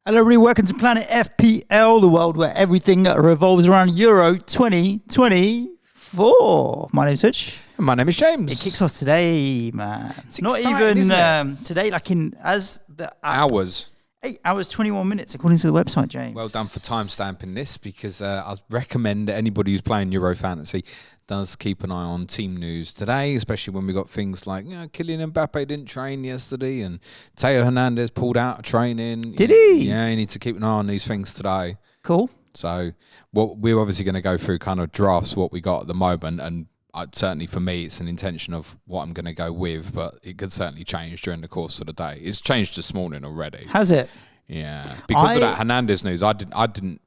Hello everybody, welcome to Planet FPL, the world where everything revolves around Euro 2024. My name's Suj. And my name is James. It kicks off today, man. It's not exciting, even today, like in as the app. Hours. 8 hours, 21 minutes, according to the website, James. Well done for timestamping this, because I recommend anybody who's playing Euro Fantasy does keep an eye on team news today, especially when we got things like, Kylian Mbappe didn't train yesterday and Teo Hernandez pulled out of training. Did he? Yeah, you need to keep an eye on these things today. Cool. So we're obviously going to go through kind of drafts, what we got at the moment, and certainly for me, it's an intention of what I'm going to go with, but it could certainly change during the course of the day. It's changed this morning already. Has it? Yeah, because of that Hernandez news, I decided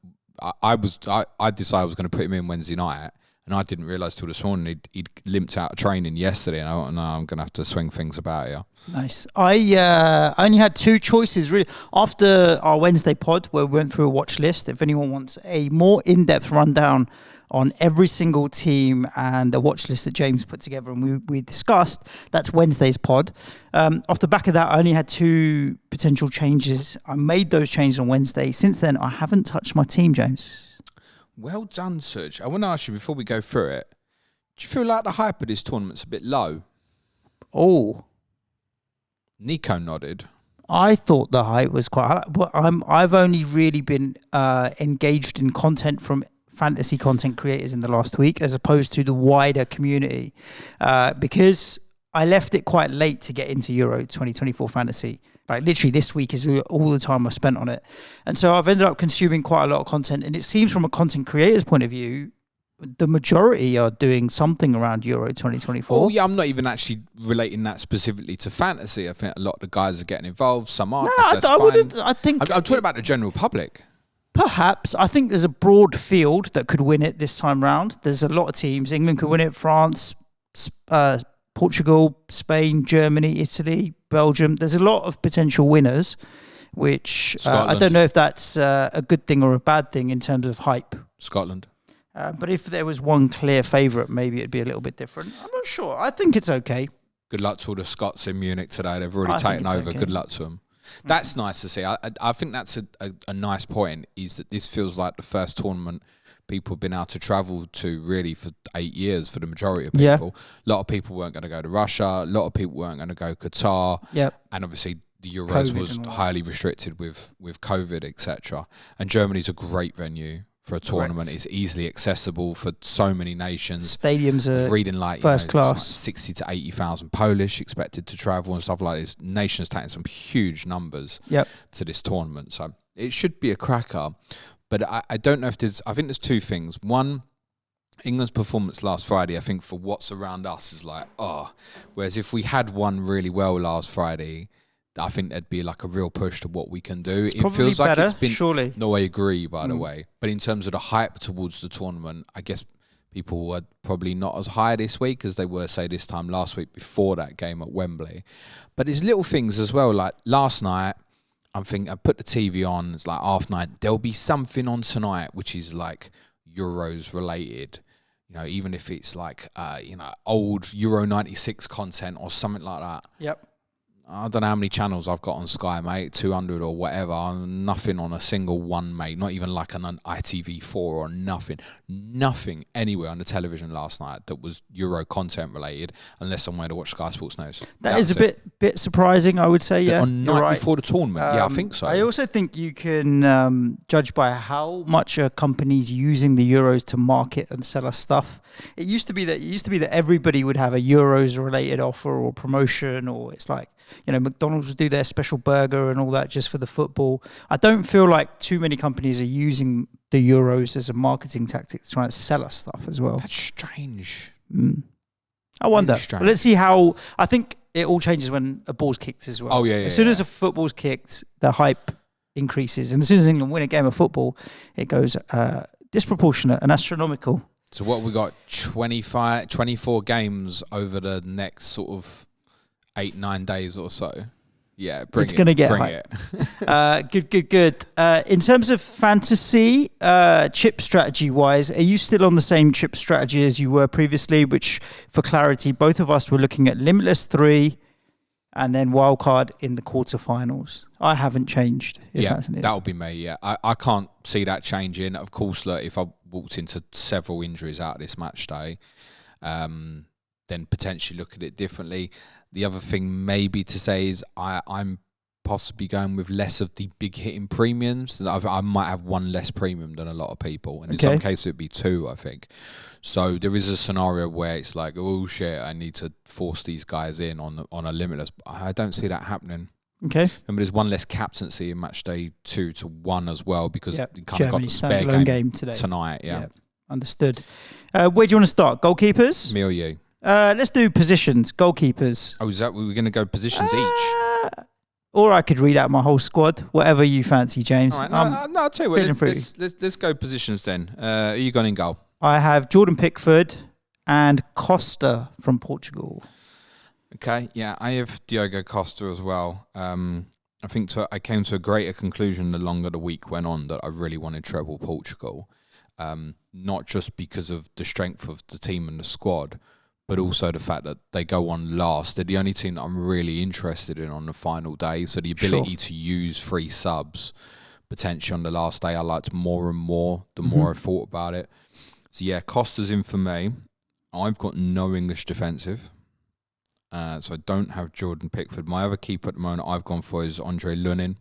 I was going to put him in Wednesday night, and I didn't realise till this morning he'd limped out of training yesterday, and I thought, no, I'm going to have to swing things about here. Nice. I only had two choices really after our Wednesday pod where we went through a watch list. If anyone wants a more in-depth rundown on every single team and the watch list that James put together and we discussed, that's Wednesday's pod. Off the back of that, I only had two potential changes. I made those changes on Wednesday. Since then, I haven't touched my team, James. Well done, Suj. I want to ask you, before we go through it, do you feel like the hype of this tournament's a bit low? Oh. Nico nodded. I thought the hype was quite high, but I've only really been engaged in content from fantasy content creators in the last week as opposed to the wider community because I left it quite late to get into Euro 2024 fantasy. Like literally this week is all the time I spent on it. And so I've ended up consuming quite a lot of content, and it seems from a content creator's point of view, the majority are doing something around Euro 2024. Oh yeah, I'm not even actually relating that specifically to fantasy. I think a lot of the guys are getting involved, some aren't. No, I wouldn't. I think I'm talking about the general public. Perhaps. I think there's a broad field that could win it this time round. There's a lot of teams. England could win it, France, Portugal, Spain, Germany, Italy, Belgium. There's a lot of potential winners, which I don't know if that's a good thing or a bad thing in terms of hype. Scotland. But if there was one clear favourite, maybe it'd be a little bit different. I'm not sure. I think it's okay. Good luck to all the Scots in Munich today. They've already taken over. Okay. Good luck to them. That's nice to see. I think that's a nice point, is that this feels like the first tournament people have been able to travel to really for 8 years for the majority of people. Yeah. A lot of people weren't going to go to Russia. A lot of people weren't going to go to Qatar. Yep. And obviously the Euros was highly restricted with COVID, etc. And Germany's a great venue for a tournament. It's easily accessible for so many nations. Stadiums are reading like first class. Like 60 to 80,000 Polish expected to travel and stuff like this. Nations taking some huge numbers to this tournament. So it should be a cracker. But I don't know if I think there's two things. One, England's performance last Friday, I think for what's around us is like, whereas if we had won really well last Friday, I think there'd be like a real push to what we can do. It feels like it's been surely. No, I agree, by the way. But in terms of the hype towards the tournament, I guess people were probably not as high this week as they were, say, this time last week before that game at Wembley. But there's little things as well. Like last night, I'm thinking I put the TV on. It's like half nine. There'll be something on tonight which is like Euros related. Even if it's like old Euro 96 content or something like that. Yep. I don't know how many channels I've got on Sky, mate, 200 or whatever. Nothing on a single one, mate. Not even like an ITV4 or nothing. Nothing anywhere on the television last night that was Euro content related, unless I'm going to watch Sky Sports News. That is a bit surprising, I would say, yeah. On night before the tournament, I think so. I also think you can judge by how much a company's using the Euros to market and sell us stuff. It used to be that everybody would have a Euros related offer or promotion, or it's like, McDonald's would do their special burger and all that just for the football. I don't feel like too many companies are using the Euros as a marketing tactic to try and sell us stuff as well. That's strange. I wonder. But let's see how. I think it all changes when a ball's kicked as well. Oh, yeah. As soon as a football's kicked, the hype increases. And as soon as England win a game of football, it goes disproportionate and astronomical. So what we got, 24 games over the next sort of 8-9 days or so. Yeah, it's going to get hype. Good. In terms of fantasy, chip strategy wise, are you still on the same chip strategy as you were previously? Which, for clarity, both of us were looking at Limitless 3, and then wildcard in the quarterfinals. I haven't changed. That'll be me. Yeah, I can't see that changing. Of course, look, if I walked into several injuries out of this match day, then potentially look at it differently. The other thing maybe to say is I'm possibly going with less of the big hitting premiums. I might have one less premium than a lot of people, and in some cases it'd be two, I think. So there is a scenario where it's like, oh shit, I need to force these guys in on a limitless. I don't see that happening. Okay. Remember, there's one less captaincy in match day 2 to 1 as well, because you kind of got the spare game today. Tonight. Yeah. Understood. Where do you want to start? Goalkeepers? Me or you? Let's do positions. Goalkeepers. Oh, is that we were going to go positions each? Or I could read out my whole squad, whatever you fancy, James. All right, no, I'll tell you what. Let's go positions then. Who you got in goal? I have Jordan Pickford and Costa from Portugal. Okay, yeah, I have Diogo Costa as well. I think I came to a greater conclusion the longer the week went on that I really wanted treble Portugal. Not just because of the strength of the team and the squad, but also the fact that they go on last. They're the only team that I'm really interested in on the final day. So the ability to use 3 subs potentially on the last day, I liked more and more the more I thought about it. So yeah, Costa's in for me. I've got no English defensive. So I don't have Jordan Pickford. My other keeper at the moment I've gone for is Andre Lunin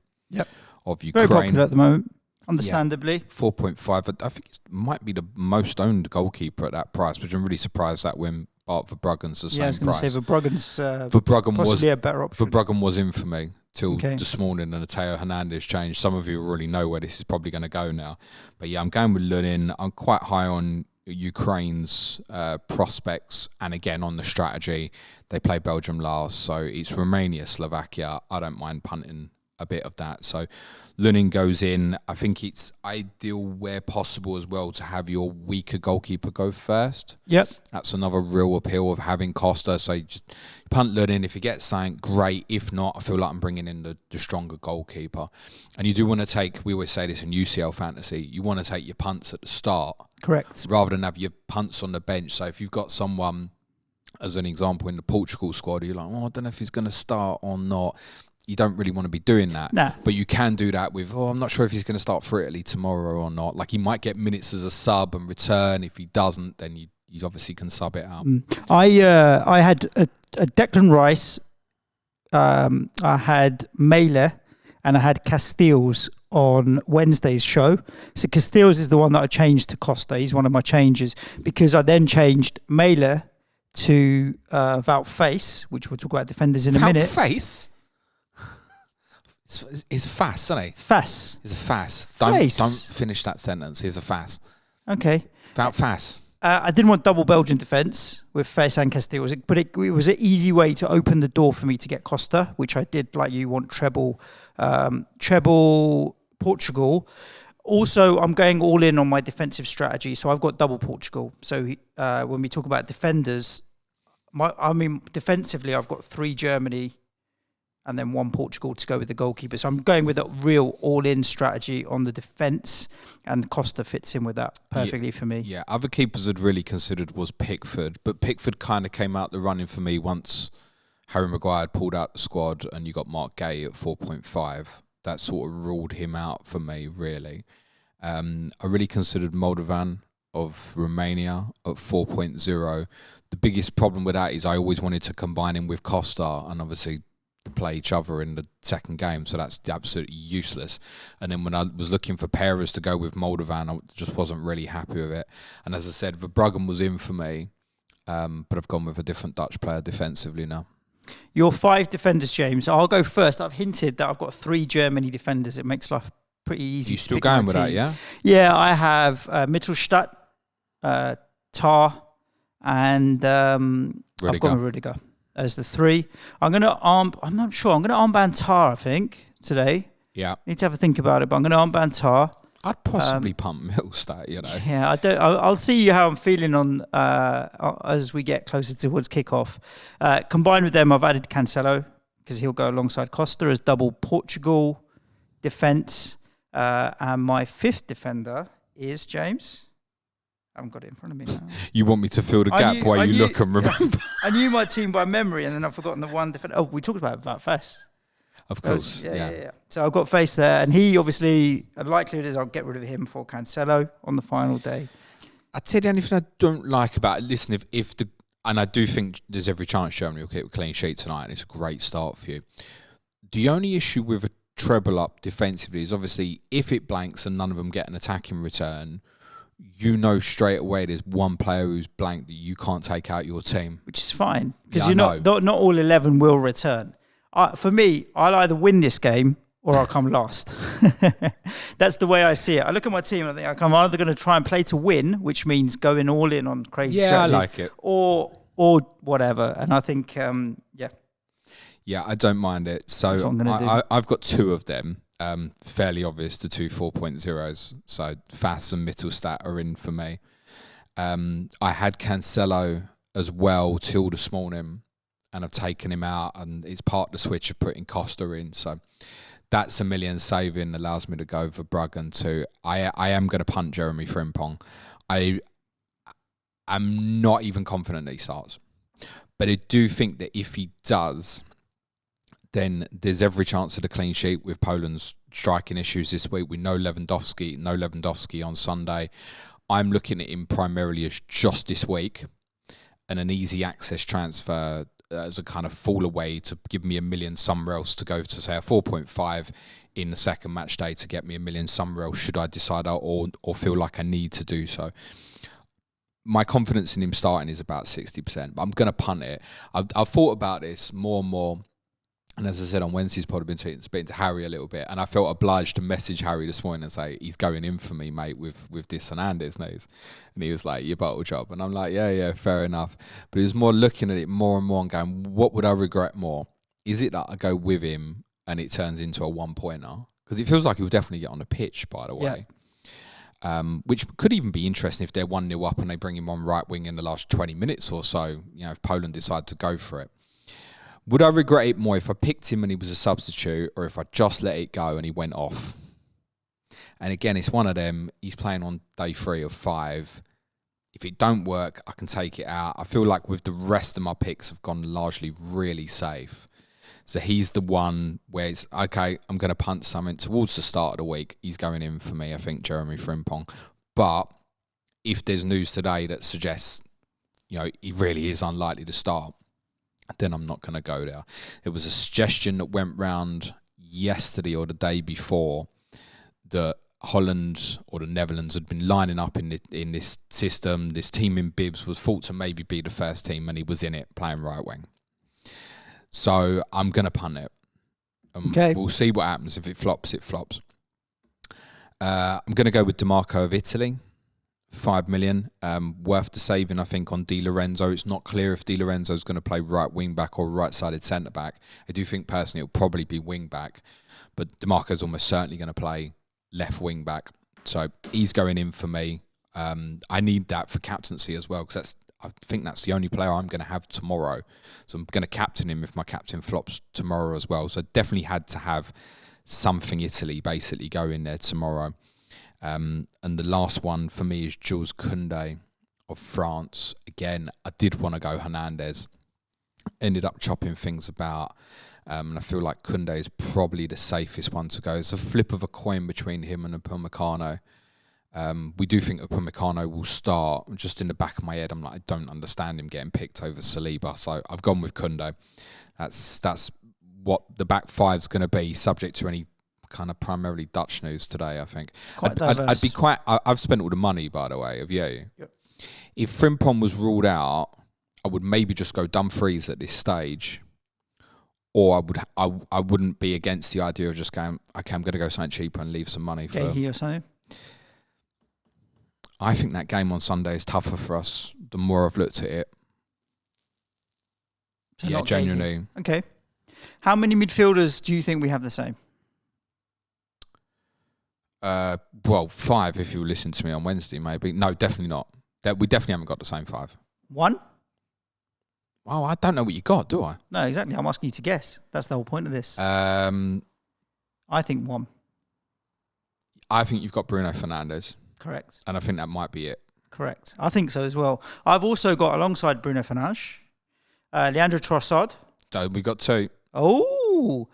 of Ukraine. Very popular at the moment, understandably. 4.5. I think it might be the most owned goalkeeper at that price, which I'm really surprised that when Bart Verbruggen's the same price. I was going to say Verbruggen's possibly a better option. Verbruggen was in for me till this morning, and Teo Hernandez changed. Some of you already know where this is probably going to go now. But yeah, I'm going with Lunin. I'm quite high on Ukraine's prospects, and again on the strategy. They play Belgium last, so it's Romania, Slovakia. I don't mind punting a bit of that. So Lunin goes in. I think it's ideal where possible as well to have your weaker goalkeeper go first. Yep. That's another real appeal of having Costa. So you just punt Lunin. If you get something, great. If not, I feel like I'm bringing in the stronger goalkeeper. And you do want to take, we always say this in UCL fantasy, you want to take your punts at the start. Correct. Rather than have your punts on the bench. So if you've got someone, as an example, in the Portugal squad, you're like, I don't know if he's going to start or not. You don't really want to be doing that. Nah. But you can do that with, I'm not sure if he's going to start for Italy tomorrow or not. Like, he might get minutes as a sub and return. If he doesn't, then you obviously can sub it out. I had a Declan Rice, I had Mele, and I had Castells on Wednesday's show. So Castells is the one that I changed to Costa. He's one of my changes, because I then changed Mele to Wout Face, which we'll talk about defenders in a minute. Wout Face? He's a fass, isn't he? Fass. He's a fass. Don't finish that sentence. He's a fass. Okay. Wout Fass. I didn't want double Belgian defence with Face and Castells, but it was an easy way to open the door for me to get Costa, which I did. Like, you want treble Portugal. Also, I'm going all in on my defensive strategy, so I've got double Portugal. So when we talk about defenders, defensively, I've got 3 Germany and then 1 Portugal to go with the goalkeeper. So I'm going with a real all-in strategy on the defence, and Costa fits in with that perfectly for me. Yeah, other keepers I'd really considered was Pickford, but Pickford kind of came out the running for me once Harry Maguire had pulled out the squad and you got Mark Gay at 4.5. That sort of ruled him out for me, really. I really considered Moldovan of Romania at 4.0. The biggest problem with that is I always wanted to combine him with Costa, and obviously play each other in the second game, so that's absolutely useless. And then when I was looking for pairers to go with Moldovan, I just wasn't really happy with it. And as I said, Verbruggen was in for me, but I've gone with a different Dutch player defensively now. Your 5 defenders, James. I'll go first. I've hinted that I've got 3 Germany defenders. It makes life pretty easy. You still going with that, yeah? Yeah, I have Mittelstadt, Tar, and I've gone with Rudiger as the 3. I'm not sure. I'm going to armband Tar, I think, today. Yeah. Need to have a think about it, but I'm going to armband Tar. I'd possibly pump Mittelstadt, you know. Yeah, I'll see how I'm feeling on as we get closer towards kickoff. Combined with them, I've added Cancelo, because he'll go alongside Costa as double Portugal defence. And my 5th defender is James. I haven't got it in front of me now. You want me to fill the gap while you look and remember? I knew my team by memory, and then I've forgotten the one different. Oh, we talked about Fess. Of course, yeah. So I've got Face there, and he obviously, the likelihood is I'll get rid of him for Cancelo on the final day. I tell you anything I don't like about it. Listen, and I do think there's every chance Germany will keep a clean sheet tonight, and it's a great start for you. The only issue with a treble up defensively is obviously if it blanks and none of them get an attack in return, you know straight away there's one player who's blank that you can't take out your team. Which is fine, because not all 11 will return. For me, I'll either win this game or I'll come last. That's the way I see it. I look at my team and I think I'm either going to try and play to win, which means going all in on crazy strategies. I like it. Or whatever. And I think, Yeah, I don't mind it. So I've got two of them. Fairly obvious, the two 4.0s. So Fass and Mittelstadt are in for me. I had Cancelo as well till this morning, and I've taken him out, and it's part of the switch of putting Costa in. So that's $1 million saving, allows me to go for Bruggen too. I am going to punt Jeremy Frimpong. I'm not even confident that he starts. But I do think that if he does, then there's every chance of the clean sheet with Poland's striking issues this week. We know Lewandowski on Sunday. I'm looking at him primarily as just this week and an easy access transfer as a kind of fall away to give me $1 million somewhere else to go to, say, a 4.5 in the second match day to get me $1 million somewhere else should I decide or feel like I need to do so. My confidence in him starting is about 60%, but I'm going to punt it. I've thought about this more and more. And as I said on Wednesday's pod, I've been speaking to Harry a little bit, and I felt obliged to message Harry this morning and say, he's going in for me, mate, with this Hernandez news. And he was like, your bottle job. And I'm like, yeah, fair enough. But he was more looking at it more and more and going, what would I regret more? Is it that I go with him and it turns into a one-pointer? Because it feels like he'll definitely get on the pitch, by the way. Yeah. Which could even be interesting if they're 1-0 up and they bring him on right wing in the last 20 minutes or so, if Poland decide to go for it. Would I regret it more if I picked him and he was a substitute, or if I just let it go and he went off? And again, it's one of them. He's playing on day 3 of 5. If it don't work, I can take it out. I feel like with the rest of my picks, I've gone largely really safe. So he's the one where it's, okay, I'm going to punt something towards the start of the week. He's going in for me, I think, Jeremy Frimpong. But if there's news today that suggests, he really is unlikely to start, then I'm not going to go there. There was a suggestion that went round yesterday or the day before that Holland or the Netherlands had been lining up in this system. This team in bibs was thought to maybe be the first team, and he was in it playing right wing. So I'm going to punt it. Okay. We'll see what happens. If it flops, it flops. I'm going to go with DiMarco of Italy. 5 million, worth the saving, I think, on Di Lorenzo. It's not clear if Di Lorenzo is going to play right wing back or right-sided centre back. I do think personally it'll probably be wing back, but DiMarco's almost certainly going to play left wing back. So he's going in for me. I need that for captaincy as well, because I think that's the only player I'm going to have tomorrow. So I'm going to captain him if my captain flops tomorrow as well. So I definitely had to have something Italy basically go in there tomorrow. And the last one for me is Jules Koundé of France. Again, I did want to go Hernandez. Ended up chopping things about. And I feel like Koundé is probably the safest one to go. It's a flip of a coin between him and Upamecano. We do think Upamecano will start. Just in the back of my head, I'm like, I don't understand him getting picked over Saliba. So I've gone with Koundé. That's what the back five's going to be, subject to any kind of primarily Dutch news today, I think. I'd be quite... I've spent all the money, by the way, of you. Yep. If Frimpong was ruled out, I would maybe just go Dumfries at this stage. Or I wouldn't be against the idea of just going, okay, I'm going to go something cheaper and leave some money for... Gehi or something? I think that game on Sunday is tougher for us the more I've looked at it. So yeah, genuinely. Gehi. Okay. How many midfielders do you think we have the same? Well, 5 if you listened to me on Wednesday, maybe. No, definitely not. We definitely haven't got the same 5. 1? Well, I don't know what you got, do I? No, exactly. I'm asking you to guess. That's the whole point of this. I think 1. I think you've got Bruno Fernandes. Correct. And I think that might be it. Correct. I think so as well. I've also got, alongside Bruno Fernandes, Leandro Trossard. So we got 2. Oh,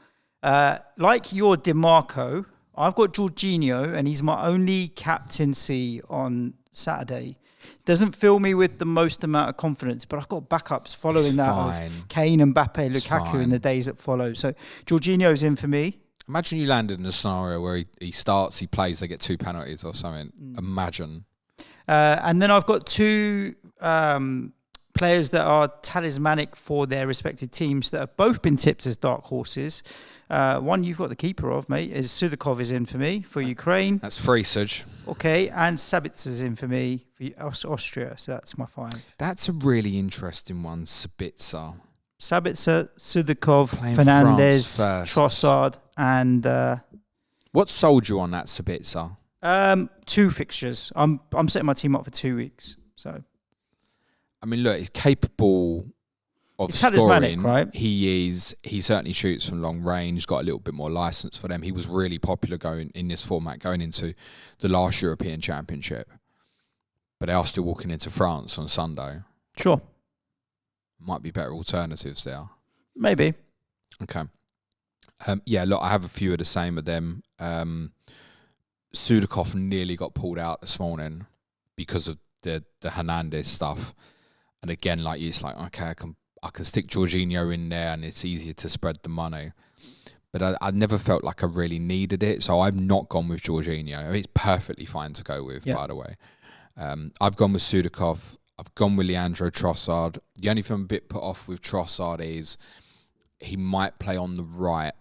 like your DeMarco, I've got Jorginho, and he's my only captaincy on Saturday. Doesn't fill me with the most amount of confidence, but I've got backups following that of Kane, Mbappe, Lukaku in the days that follow. So Jorginho's in for me. Imagine you landed in a scenario where he starts, he plays, they get 2 penalties or something. Imagine. And then I've got 2 players that are talismanic for their respective teams that have both been tipped as dark horses. One you've got the keeper of, mate, is Sudakov is in for me for Ukraine. That's free, Suj. Okay, and Sabitzer is in for me for Austria. So that's my 5. That's a really interesting one, Sabitzer. Sabitzer, Sudakov, Fernandes, Trossard, and what sold you on that Sabitzer? 2 fixtures. I'm setting my team up for 2 weeks. So, I mean, look, he's capable of scoring. Right? He certainly shoots from long range. Got a little bit more license for them. He was really popular going in this format, going into the last European Championship. But they are still walking into France on Sunday. Sure. Might be better alternatives there. Maybe. Okay. Yeah, look, I have a few of the same of them. Sudakov nearly got pulled out this morning because of the Hernandez stuff. And again, like it's like, okay, I can stick Jorginho in there and it's easier to spread the money. But I never felt like I really needed it, so I've not gone with Jorginho. I mean, it's perfectly fine to go with, by the way. I've gone with Sudakov. I've gone with Leandro Trossard. The only thing I'm a bit put off with Trossard is he might play on the right.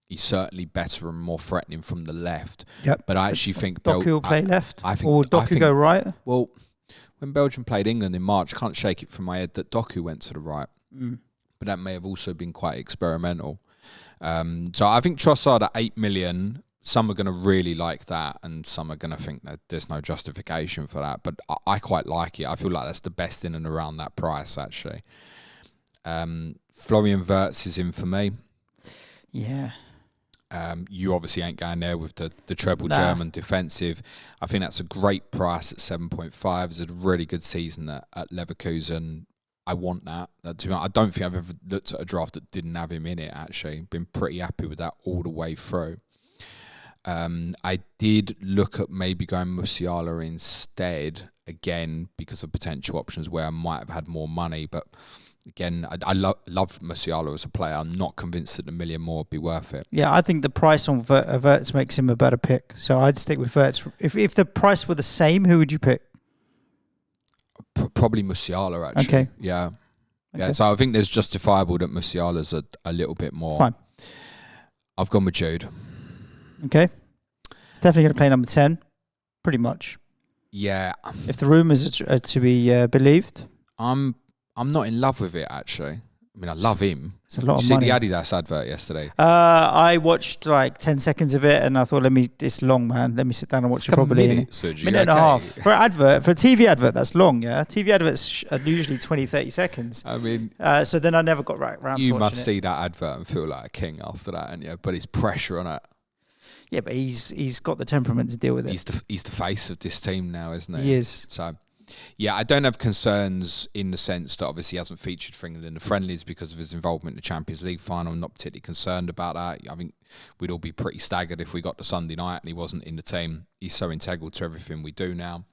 He's certainly better and more threatening from the left. Yep. But I actually think Doku will play left, or Doku go right. Well, when Belgium played England in March, I can't shake it from my head that Doku went to the right. But that may have also been quite experimental. So I think Trossard at 8 million, some are going to really like that and some are going to think that there's no justification for that. But I quite like it. I feel like that's the best in and around that price, actually. Florian Wirtz is in for me. Yeah. You obviously ain't going there with the treble German defensive. I think that's a great price at 7.5. It's a really good season at Leverkusen. I want that. I don't think I've ever looked at a draft that didn't have him in it, actually. Been pretty happy with that all the way through. I did look at maybe going Musiala instead, again, because of potential options where I might have had more money. But again, I love Musiala as a player. I'm not convinced that $1 million more would be worth it. Yeah, I think the price on Wirtz makes him a better pick. So I'd stick with Wirtz. If the price were the same, who would you pick? Probably Musiala, actually. Okay. Yeah. Okay. Yeah, so I think there's justifiable that Musiala's a little bit more. Fine. I've gone with Jude. Okay. He's definitely going to play number 10. Pretty much. Yeah. If the rumours are to be believed. I'm not in love with it, actually. I mean, I love him. It's a lot of money. Did you see the Adidas advert yesterday? I watched like 10 seconds of it and I thought, it's long, man. Let me sit down and watch it properly. Minute and a half. For an advert, for a TV advert, that's long, yeah? TV adverts are usually 20, 30 seconds. I mean... so then I never got around to watching it. You must see that advert and feel like a king after that, and but it's pressure on it. Yeah, but he's got the temperament to deal with it. He's the face of this team now, isn't he? He is. So... Yeah, I don't have concerns in the sense that obviously he hasn't featured for England in the friendlies because of his involvement in the Champions League final. I'm not particularly concerned about that. I think we'd all be pretty staggered if we got to Sunday night and he wasn't in the team. He's so integral to everything we do now.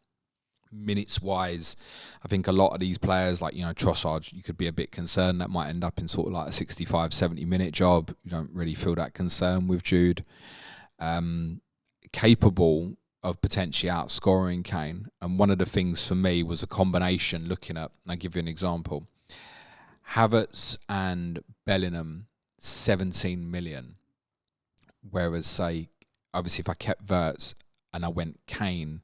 Minutes-wise, I think a lot of these players, like, Trossard, you could be a bit concerned that might end up in sort of like a 65, 70-minute job. You don't really feel that concern with Jude. Capable of potentially outscoring Kane. And one of the things for me was a combination looking at, and I'll give you an example. Havertz and Bellingham, 17 million. Whereas, say, obviously if I kept Wirtz and I went Kane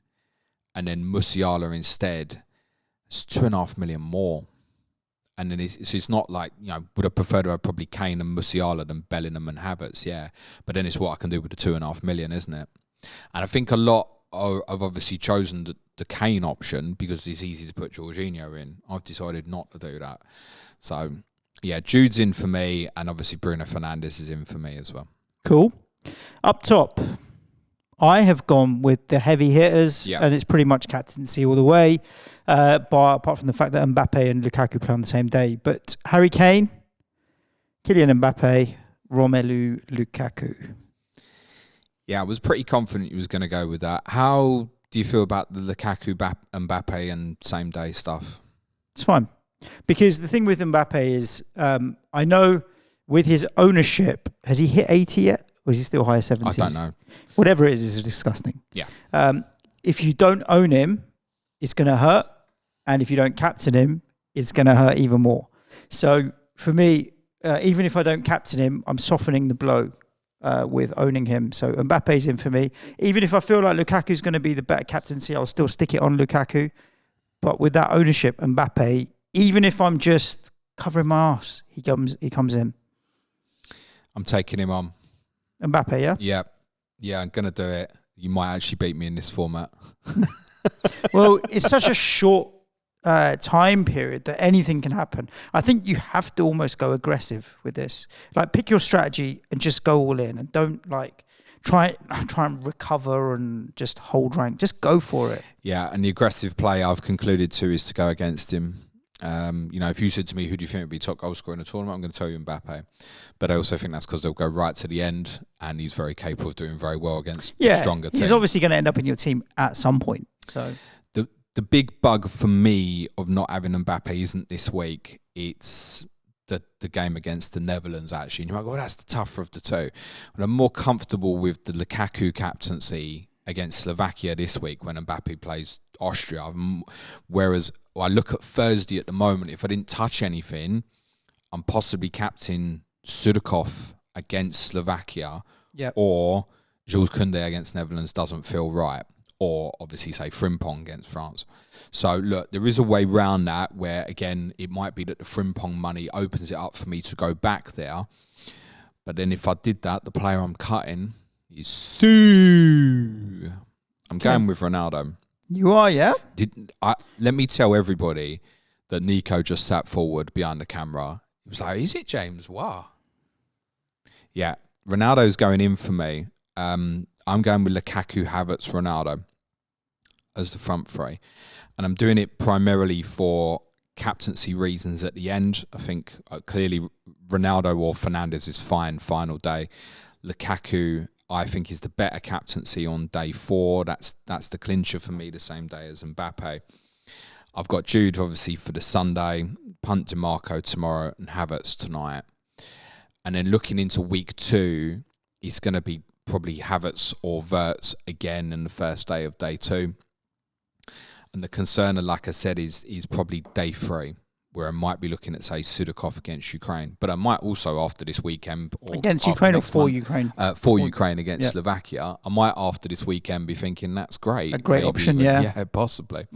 and then Musiala instead, it's 2.5 million more. And then it's not like, would I prefer to have probably Kane and Musiala than Bellingham and Havertz, yeah. But then it's what I can do with the 2.5 million, isn't it? And I think a lot have obviously chosen the Kane option because it's easy to put Jorginho in. I've decided not to do that. So, yeah, Jude's in for me, and obviously Bruno Fernandes is in for me as well. Cool. Up top, I have gone with the heavy hitters, Yeah. and it's pretty much captaincy all the way, apart from the fact that Mbappe and Lukaku play on the same day. But Harry Kane, Kylian Mbappe, Romelu Lukaku. Yeah, I was pretty confident you was going to go with that. How do you feel about the Lukaku, Mbappe and same day stuff? It's fine. Because the thing with Mbappe is, I know with his ownership, has he hit 80 yet? Or is he still higher 70s? I don't know. Whatever it is disgusting. Yeah. If you don't own him, it's going to hurt. And if you don't captain him, it's going to hurt even more. So for me, even if I don't captain him, I'm softening the blow with owning him. So Mbappe's in for me. Even if I feel like Lukaku's going to be the better captaincy, I'll still stick it on Lukaku. But with that ownership, Mbappe, even if I'm just covering my arse, he comes in. I'm taking him on. Mbappe, yeah? Yeah, I'm going to do it. You might actually beat me in this format. Well, it's such a short time period that anything can happen. I think you have to almost go aggressive with this. Like, pick your strategy and just go all in, and don't like try and recover and just hold rank. Just go for it. Yeah, and the aggressive play I've concluded to is to go against him. If you said to me, who do you think would be top goal scorer in the tournament, I'm going to tell you Mbappe. But I also think that's because they'll go right to the end, and he's very capable of doing very well against stronger teams. He's obviously going to end up in your team at some point. So the big bug for me of not having Mbappe isn't this week. It's the game against the Netherlands, actually. And you might go, well, that's the tougher of the two. But I'm more comfortable with the Lukaku captaincy against Slovakia this week when Mbappe plays Austria. Whereas I look at Thursday at the moment, if I didn't touch anything, I'm possibly captain Sudakov against Slovakia, or Jules Koundé against Netherlands doesn't feel right, or obviously say Frimpong against France. So look, there is a way round that where, again, it might be that the Frimpong money opens it up for me to go back there. But then if I did that, the player I'm cutting is Sue. I'm going with Ronaldo. You are, yeah? Let me tell everybody that Nico just sat forward behind the camera. He was like, is it James? Wow. Yeah, Ronaldo's going in for me. I'm going with Lukaku, Havertz, Ronaldo as the front three. And I'm doing it primarily for captaincy reasons at the end. I think clearly Ronaldo or Fernandes is fine final day. Lukaku, I think, is the better captaincy on day 4. That's the clincher for me, the same day as Mbappe. I've got Jude, obviously, for the Sunday, Punt DeMarco tomorrow, and Havertz tonight. And then looking into week 2, it's going to be probably Havertz or Wirtz again in the first day of day 2. And the concern, like I said, is probably day 3, where I might be looking at, say, Sudakov against Ukraine. But I might also, after this weekend... Against Ukraine or for Ukraine? For Ukraine against Slovakia. I might, after this weekend, be thinking, that's great. A great option, Yeah, possibly.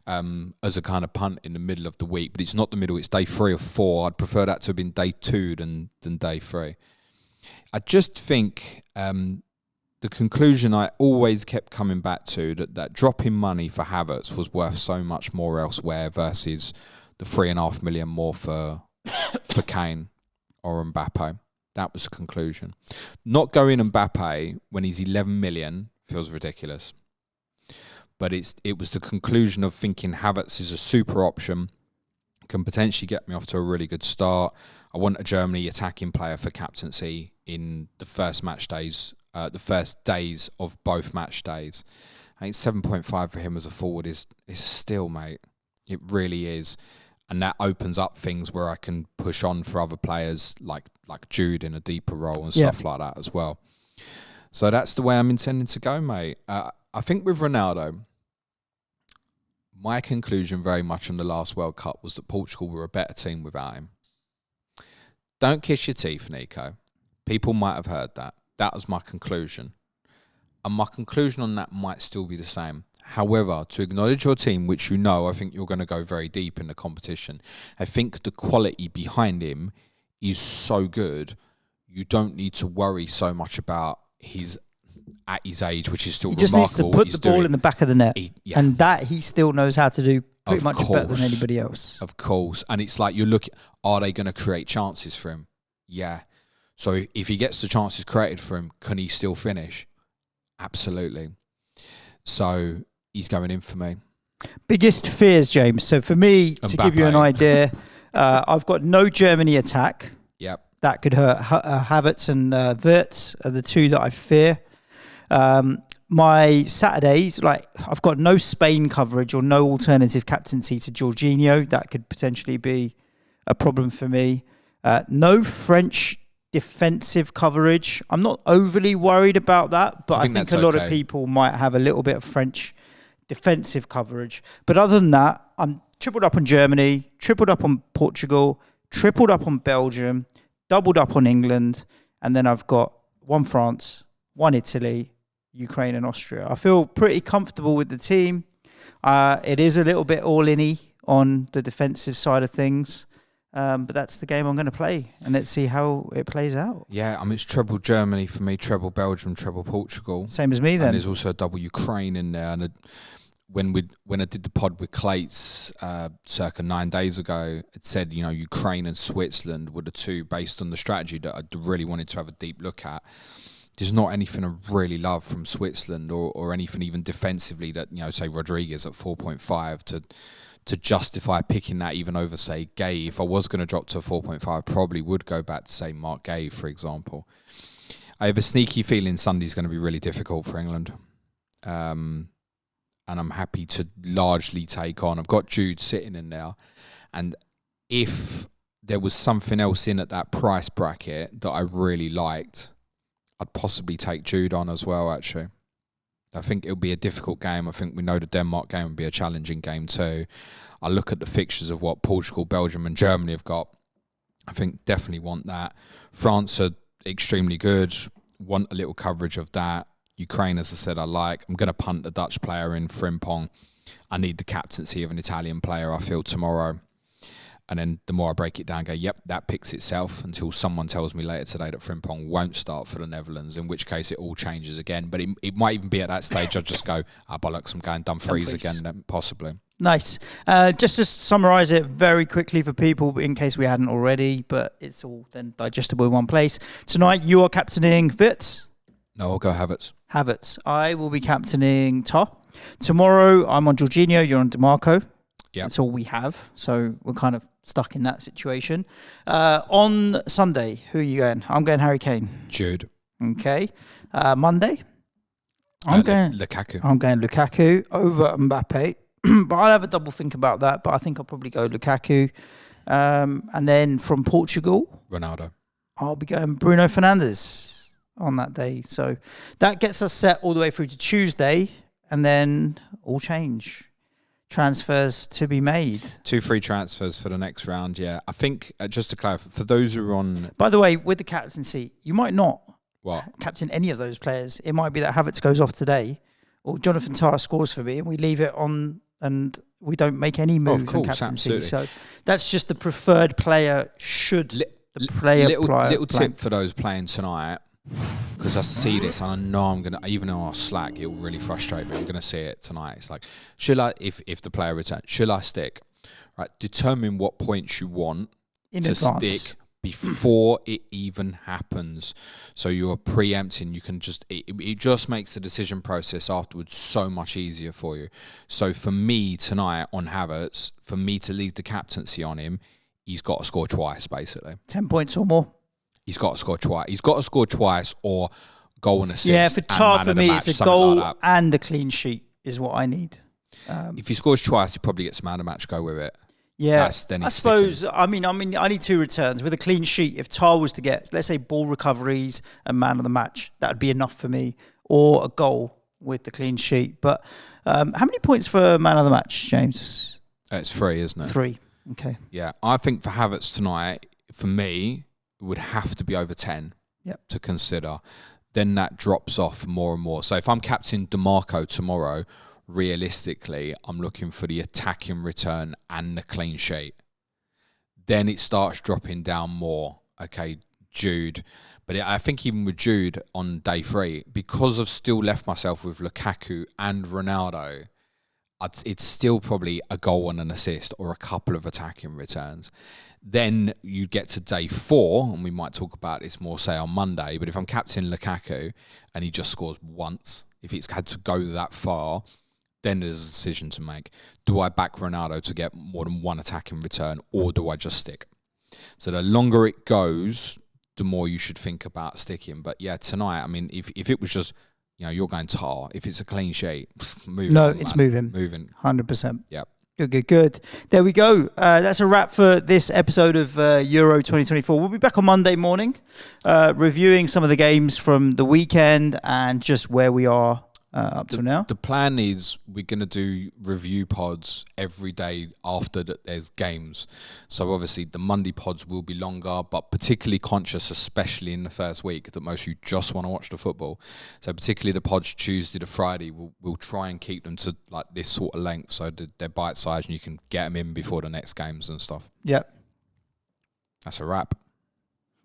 As a kind of punt in the middle of the week. But it's not the middle, it's day 3 or 4. I'd prefer that to have been day 2 than day 3. I just think... the conclusion I always kept coming back to, that dropping money for Havertz was worth so much more elsewhere versus the 3.5 million more for Kane or Mbappe. That was the conclusion. Not going Mbappe when he's 11 million feels ridiculous. But it was the conclusion of thinking Havertz is a super option, can potentially get me off to a really good start. I want a Germany attacking player for captaincy in the first match days. The first days of both match days. I think 7.5 for him as a forward is still, mate. It really is. And that opens up things where I can push on for other players like Jude in a deeper role and stuff like that as well. So that's the way I'm intending to go, mate. I think with Ronaldo, my conclusion very much on the last World Cup was that Portugal were a better team without him. Don't kiss your teeth, Nico. People might have heard that. That was my conclusion. And my conclusion on that might still be the same. However, to acknowledge your team, which you know, I think you're going to go very deep in the competition. I think the quality behind him is so good, you don't need to worry so much about his age, which is still remarkable. He just needs to put the ball in the back of the net. And that he still knows how to do pretty much better than anybody else. Of course. And it's like you look, are they going to create chances for him? Yeah. So if he gets the chances created for him, can he still finish? Absolutely. So he's going in for me. Biggest fears, James. So for me, to give you an idea, I've got no Germany attack. Yep. That could hurt. Havertz and Wirtz are the two that I fear. My Saturdays, I've got no Spain coverage or no alternative captaincy to Jorginho. That could potentially be a problem for me. No French defensive coverage. I'm not overly worried about that, but I think a lot of people might have a little bit of French defensive coverage. But other than that, I'm tripled up on Germany, tripled up on Portugal, tripled up on Belgium, doubled up on England, and then I've got one France, one Italy, Ukraine and Austria. I feel pretty comfortable with the team. It is a little bit all-in-y on the defensive side of things. But that's the game I'm going to play, and let's see how it plays out. Yeah, I mean, it's treble Germany for me, treble Belgium, treble Portugal. Same as me then. And there's also a double Ukraine in there. And when I did the pod with Clates circa 9 days ago, it said, Ukraine and Switzerland were the two based on the strategy that I really wanted to have a deep look at. There's not anything I really love from Switzerland or anything even defensively that, say Rodriguez at 4.5 to justify picking that even over, say, Gay. If I was going to drop to a 4.5, I probably would go back to, say, Mark Gay, for example. I have a sneaky feeling Sunday's going to be really difficult for England. And I'm happy to largely take on. I've got Jude sitting in there. And if there was something else in at that price bracket that I really liked, I'd possibly take Jude on as well, actually. I think it'll be a difficult game. I think we know the Denmark game will be a challenging game too. I look at the fixtures of what Portugal, Belgium and Germany have got. I think definitely want that. France are extremely good. Want a little coverage of that. Ukraine, as I said, I like. I'm going to punt the Dutch player in Frimpong. I need the captaincy of an Italian player, I feel, tomorrow. And then the more I break it down, go, yep, that picks itself until someone tells me later today that Frimpong won't start for the Netherlands, in which case it all changes again. But it might even be at that stage I'll just go, bollocks, I'm going Dumfries again, then possibly. Nice. Just to summarise it very quickly for people, in case we hadn't already, but it's all then digestible in one place. Tonight you are captaining Wirtz. No, I'll go Havertz. Havertz. I will be captaining Tar. Tomorrow I'm on Jorginho, you're on DeMarco. Yeah, that's all we have. So we're kind of stuck in that situation. On Sunday, who are you going? I'm going Harry Kane. Jude. Okay. Monday, I'm going Lukaku. I'm going Lukaku over Mbappe. But I'll have a double think about that. But I think I'll probably go Lukaku. And then from Portugal, Ronaldo. I'll be going Bruno Fernandes on that day. So that gets us set all the way through to Tuesday, and then all change. Transfers to be made. 2 free transfers for the next round, yeah. I think, just to clarify, for those who are on... By the way, with the captaincy, you might not What? captain any of those players. It might be that Havertz goes off today, or Jonathan Tah scores for me, and we leave it on, and we don't make any moves in captaincy. Absolutely. So that's just the preferred player should the player... Little tip for those playing tonight, because I see this and I know I'm going to, even on our Slack, it'll really frustrate me. I'm going to see it tonight. It's like, should I, if the player returns, should I stick? Right, determine what points you want to stick before it even happens. So you're preempting, you can just, it just makes the decision process afterwards so much easier for you. So for me tonight on Havertz, for me to leave the captaincy on him, he's got to score twice, basically. 10 points or more. He's got to score twice. He's got to score twice or goal and assist. Yeah, for Tar, for me, it's a goal and a clean sheet is what I need. If he scores twice, he probably gets man of the match. Go with it. Yeah, I suppose. I mean, I need 2 returns with a clean sheet. If Tar was to get, let's say, ball recoveries and man of the match, that would be enough for me. Or a goal with the clean sheet. But how many points for man of the match, James? It's 3, isn't it? 3. Okay. Yeah, I think for Havertz tonight, for me, it would have to be over 10 to consider. Then that drops off more and more. So if I'm captain DeMarco tomorrow, realistically, I'm looking for the attacking return and the clean sheet. Then it starts dropping down more. Okay, Jude. But I think even with Jude on day 3, because I've still left myself with Lukaku and Ronaldo, it's still probably a goal and an assist or a couple of attacking returns. Then you get to day 4, and we might talk about this more, say, on Monday, but if I'm captain Lukaku and he just scores once, if it's had to go that far, then there's a decision to make. Do I back Ronaldo to get more than one attack in return, or do I just stick? So the longer it goes, the more you should think about sticking. But yeah, tonight, I mean, if it was just, you're going tar, if it's a clean sheet, move. No, on, it's man. moving. 100%. Yep. Good. There we go. That's a wrap for this episode of Euro 2024. We'll be back on Monday morning, reviewing some of the games from the weekend and just where we are up to now. The plan is we're going to do review pods every day after there's games. So obviously the Monday pods will be longer, but particularly conscious, especially in the first week, that most of you just want to watch the football. So particularly the pods Tuesday to Friday, we'll try and keep them to like this sort of length, so they're bite-sized and you can get them in before the next games and stuff. Yep. That's a wrap.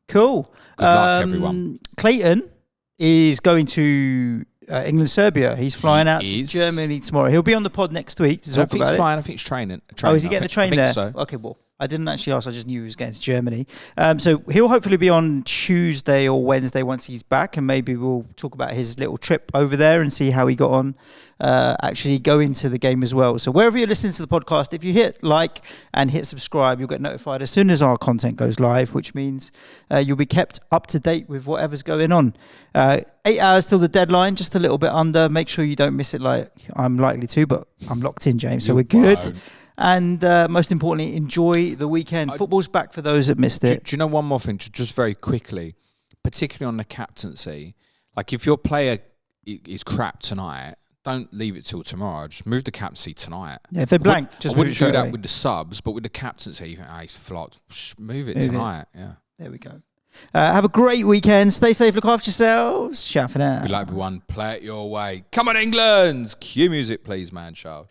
Cool. Good luck, everyone. Clayton is going to England, Serbia. He's flying out to Germany tomorrow. He'll be on the pod next week to talk about it. I think he's flying. I think he's training. Oh, is he getting the train there? So. Okay, well, I didn't actually ask. I just knew he was going to Germany. So he'll hopefully be on Tuesday or Wednesday once he's back, and maybe we'll talk about his little trip over there and see how he got on actually going to the game as well. So wherever you're listening to the podcast, if you hit like and hit subscribe, you'll get notified as soon as our content goes live, which means you'll be kept up to date with whatever's going on. 8 hours till the deadline, just a little bit under. Make sure you don't miss it like I'm likely to, but I'm locked in, James, so we're good. Won't. And most importantly, enjoy the weekend. Football's back for those that missed it. Do you know one more thing, just very quickly, particularly on the captaincy? Like if your player is crap tonight, don't leave it till tomorrow. Just move the captaincy tonight. Yeah, if they're blank, just move it straight away. I wouldn't do that with the subs, but with the captaincy, you think, he's flopped. Just move it tonight. Yeah. There we go. Have a great weekend. Stay safe. Look after yourselves. Ciao for now. Good luck, everyone. Play it your way. Come on, England. Cue music, please, man, child.